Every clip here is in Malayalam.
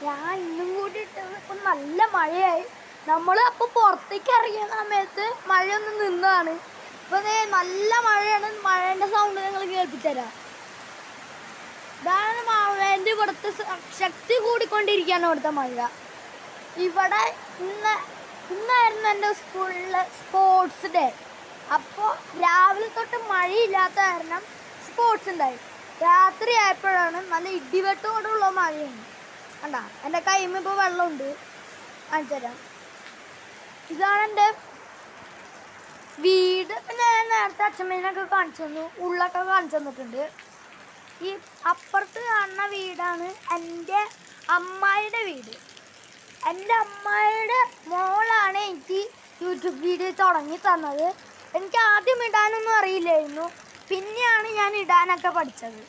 ഞാൻ ഇന്നും കൂടി ഇട്ടത് ഇപ്പം നല്ല മഴയായി. നമ്മൾ അപ്പോൾ പുറത്തേക്ക് ഇറങ്ങിയ സമയത്ത് മഴയൊന്ന് നിന്നതാണ്. ഇപ്പൊ നല്ല മഴയാണ്. മഴേൻ്റെ സൗണ്ട് ഞങ്ങൾ കേൾപ്പിച്ചുതരാം. ഇതാണ് മഴേൻ്റെ ഇവിടുത്തെ ശക്തി കൂടിക്കൊണ്ടിരിക്കുകയാണ് ഇവിടുത്തെ മഴ. ഇവിടെ ഇന്നായിരുന്നു എൻ്റെ സ്കൂളിലെ സ്പോർട്സ് ഡേ. അപ്പോൾ രാവിലെ തൊട്ട് മഴയില്ലാത്ത കാരണം സ്പോർട്സ് ഉണ്ടായി. രാത്രി ആയപ്പോഴാണ് നല്ല ഇടിവെട്ടോടുള്ള മഴയാണ്. കണ്ടാ എൻ്റെ കൈമ ഇപ്പോൾ വെള്ളമുണ്ട്, കാണിച്ചു തരാം. ഇതാണ് എൻ്റെ വീട്. ഞാൻ നേരത്തെ അച്ഛമ്മേനൊക്കെ കാണിച്ചു തന്നു, ഉള്ളൊക്കെ കാണിച്ചു തന്നിട്ടുണ്ട്. ഈ അപ്പുറത്ത് കാണുന്ന വീടാണ് എൻ്റെ അമ്മായിയുടെ വീട്. എൻ്റെ അമ്മായിയുടെ മോളാണ് എനിക്ക് യൂട്യൂബ് വീഡിയോ തുടങ്ങി തന്നത്. എനിക്ക് ആദ്യം ഇടാനൊന്നും അറിയില്ലായിരുന്നു, പിന്നെയാണ് ഞാൻ ഇടാനൊക്കെ പഠിച്ചത്.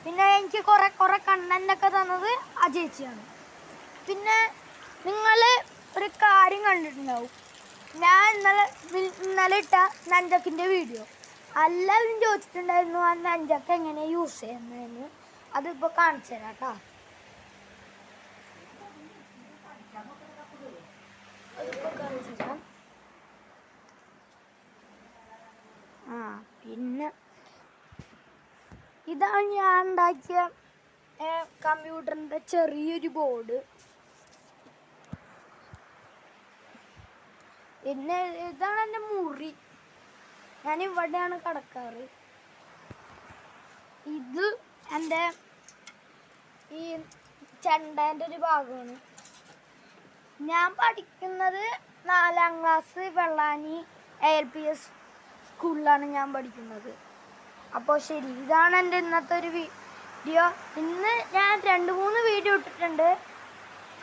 പിന്നെ എനിക്ക് കുറേ കണ്ടൻ്റൊക്കെ തന്നത് ആ ചേച്ചിയാണ്. പിന്നെ നിങ്ങൾ ഒരു കാര്യം കണ്ടിട്ടുണ്ടാവും, ഞാൻ ഇന്നലെ ഇട്ട നഞ്ചക്കിൻ്റെ വീഡിയോ. എല്ലാവരും ചോദിച്ചിട്ടുണ്ടായിരുന്നു ആ നഞ്ചക്ക് എങ്ങനെ യൂസ് ചെയ്യുന്നതെന്ന്. അതിപ്പോൾ കാണിച്ചു തരാം കേട്ടോ. പിന്നെ ഇതാണ് ഞാൻ ഉണ്ടാക്കിയ കമ്പ്യൂട്ടറിൻ്റെ ചെറിയൊരു ബോർഡ്. പിന്നെ ഇതാണ് എൻ്റെ മുറി. ഞാൻ ഇവിടെയാണ് കിടക്കാറ്. ഇത് എൻ്റെ ഈ ചെണ്ടേൻ്റെ ഒരു ഭാഗമാണ്. ഞാൻ പഠിക്കുന്നത് 4ാം ക്ലാസ് വെള്ളാനി ALPS സ്കൂളിലാണ് ഞാൻ പഠിക്കുന്നത്. അപ്പോൾ ശരി, ഇതാണ് എൻ്റെ ഇന്നത്തെ ഒരു വീഡിയോ. ഇന്ന് ഞാൻ 2-3 വീഡിയോ ഇട്ടിട്ടുണ്ട്.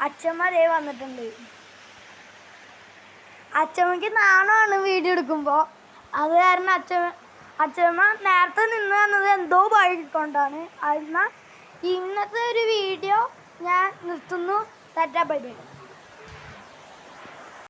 അച്ഛമ്മ ദേ വന്നിട്ടുണ്ട്. അച്ഛമ്മയ്ക്ക് നാണമാണ് വീഡിയോ എടുക്കുമ്പോൾ. അത് കാരണം അച്ഛമ്മ നേരത്തെ നിന്ന് വന്നത് എന്തോ വഴിക്കൊണ്ടാണ്. എന്നാൽ ഇന്നത്തെ ഒരു വീഡിയോ ഞാൻ നിർത്തുന്നു. Tata bye bye.